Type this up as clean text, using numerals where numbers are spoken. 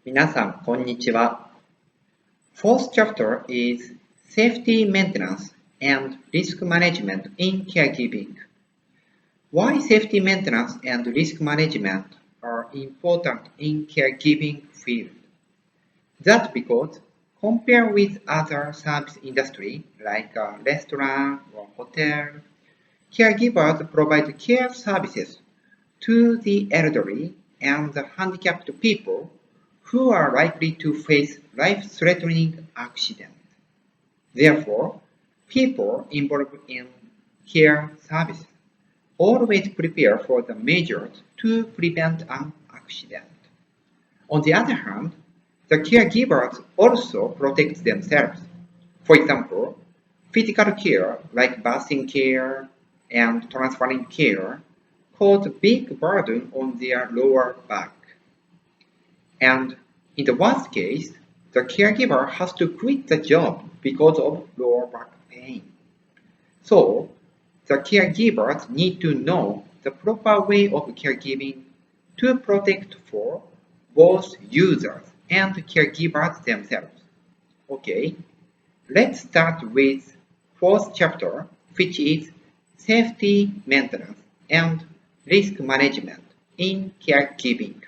皆さん、こんにちは。Fourth chapter is Safety Maintenance and Risk Management in Caregiving. Why safety maintenance and risk management are important in caregiving field? That's because compared with other service industry like a restaurant or hotel, caregivers provide care services to the elderly and the handicapped people who are likely to face life-threatening accidents. Therefore, people involved in care services always prepare for the measures to prevent an accident. On the other hand, the caregivers also protect themselves. For example, physical care like bathing care and transferring care cause a big burden on their lower back. And in the worst case, the caregiver has to quit the job because of lower back pain. So, the caregivers need to know the proper way of caregiving to protect for both users and caregivers themselves. Okay, let's start with fourth chapter, which is Safety Maintenance and Risk Management in Caregiving.